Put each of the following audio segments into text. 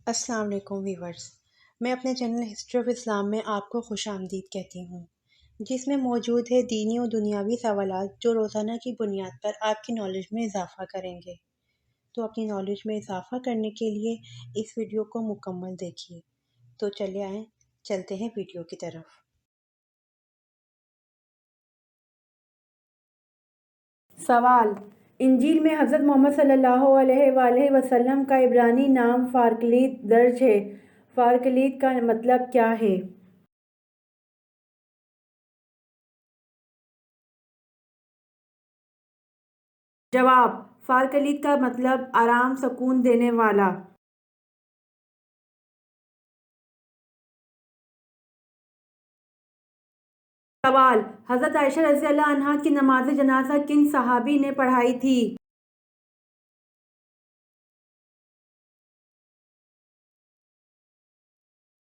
السلام علیکم ویورز، میں اپنے چینل ہسٹری آف اسلام میں آپ کو خوش آمدید کہتی ہوں، جس میں موجود ہے دینی و دنیاوی سوالات جو روزانہ کی بنیاد پر آپ کی نالج میں اضافہ کریں گے۔ تو اپنی نالج میں اضافہ کرنے کے لیے اس ویڈیو کو مکمل دیکھیے۔ تو چلے آئیں، چلتے ہیں ویڈیو کی طرف۔ سوال: انجیل میں حضرت محمد صلی اللہ علیہ وآلہ وسلم کا عبرانی نام فارکلیت درج ہے۔ فارکلیت کا مطلب کیا ہے؟ جواب: فارکلیت کا مطلب آرام سکون دینے والا۔ سوال: حضرت عائشہ رضی اللہ عنہا کی نماز جنازہ کن صحابی نے پڑھائی تھی؟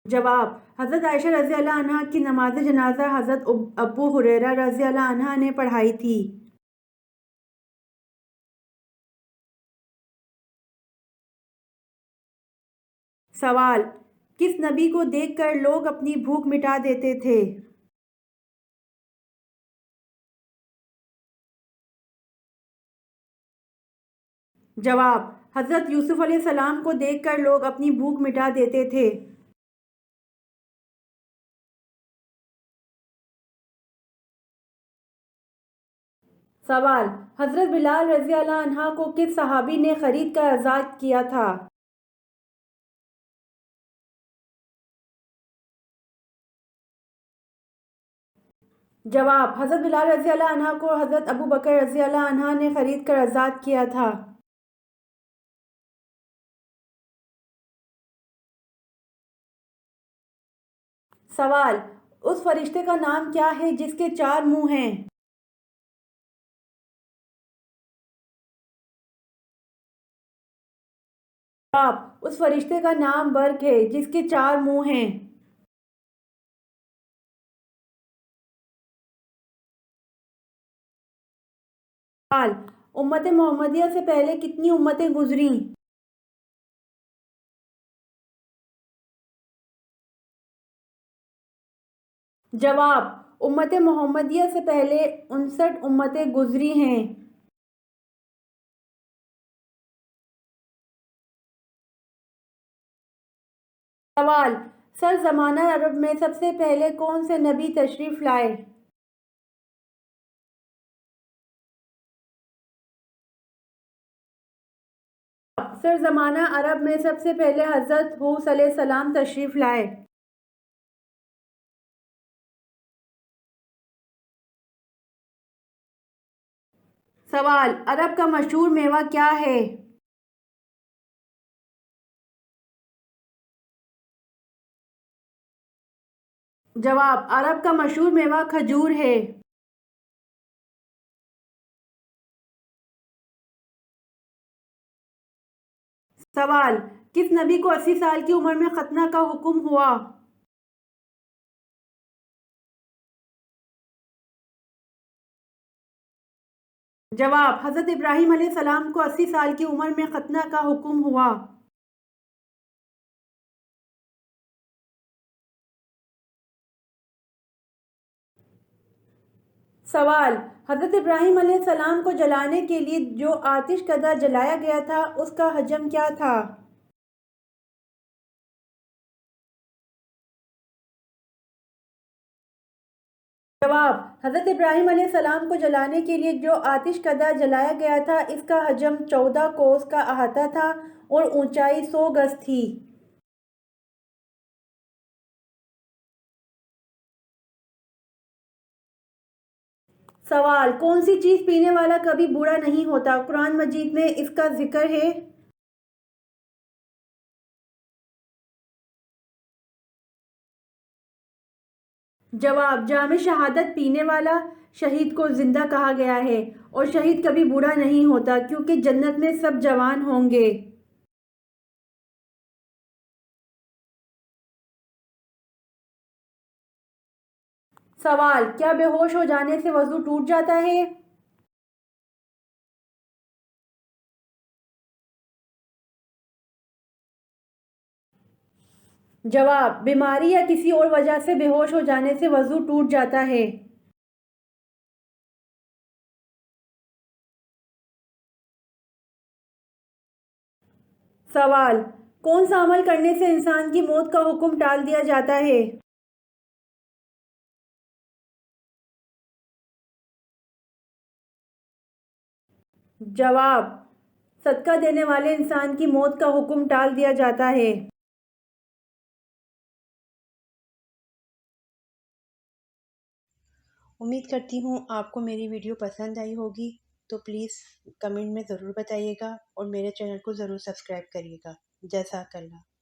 جواب: حضرت عائشہ رضی اللہ عنہا کی نماز جنازہ حضرت ابو ہریرہ رضی اللہ عنہ نے پڑھائی تھی۔ سوال: کس نبی کو دیکھ کر لوگ اپنی بھوک مٹا دیتے تھے؟ جواب: حضرت یوسف علیہ السلام کو دیکھ کر لوگ اپنی بھوک مٹا دیتے تھے۔ سوال: حضرت بلال رضی اللہ عنہ کو کس صحابی نے خرید کر آزاد کیا تھا؟ جواب: حضرت بلال رضی اللہ عنہ کو حضرت ابو بکر رضی اللہ عنہ نے خرید کر آزاد کیا تھا۔ سوال: اس فرشتے کا نام کیا ہے جس کے 4 منہ ہیں؟ جواب: اس فرشتے کا نام برق ہے جس کے 4 منہ ہیں۔ سوال: امت محمدیہ سے پہلے کتنی امتیں گزریں؟ جواب: امت محمدیہ سے پہلے 59 امتیں گزری ہیں۔ سوال: سر زمانہ عرب میں سب سے پہلے کون سے نبی تشریف لائے؟ سر زمانہ عرب میں سب سے پہلے حضرت حود علیہ السلام تشریف لائے۔ سوال: عرب کا مشہور میوہ کیا ہے؟ جواب: عرب کا مشہور میوہ کھجور ہے۔ سوال: کس نبی کو 80 سال کی عمر میں ختنہ کا حکم ہوا؟ جواب: حضرت ابراہیم علیہ السلام کو 80 سال کی عمر میں ختنہ کا حکم ہوا۔ سوال: حضرت ابراہیم علیہ السلام کو جلانے کے لیے جو آتش کدہ جلایا گیا تھا اس کا حجم کیا تھا؟ جواب: حضرت ابراہیم علیہ السلام کو جلانے کے لیے جو آتش کدہ جلایا گیا تھا اس کا حجم 14 کوس کا احاطہ تھا اور اونچائی 100 گز تھی۔ سوال: کون سی چیز پینے والا کبھی بوڑھا نہیں ہوتا؟ قرآن مجید میں اس کا ذکر ہے۔ جواب: جام شہادت پینے والا شہید کو زندہ کہا گیا ہے، اور شہید کبھی بوڑھا نہیں ہوتا کیونکہ جنت میں سب جوان ہوں گے۔ سوال: کیا بے ہوش ہو جانے سے وضو ٹوٹ جاتا ہے؟ جواب: بیماری یا کسی اور وجہ سے بے ہوش ہو جانے سے وضو ٹوٹ جاتا ہے۔ سوال: کون سا عمل کرنے سے انسان کی موت کا حکم ٹال دیا جاتا ہے؟ جواب: صدقہ دینے والے انسان کی موت کا حکم ٹال دیا جاتا ہے۔ امید کرتی ہوں آپ کو میری ویڈیو پسند آئی ہوگی، تو پلیز کمنٹ میں ضرور بتائیے گا اور میرے چینل کو ضرور سبسکرائب کریے گا۔ جزاک اللہ۔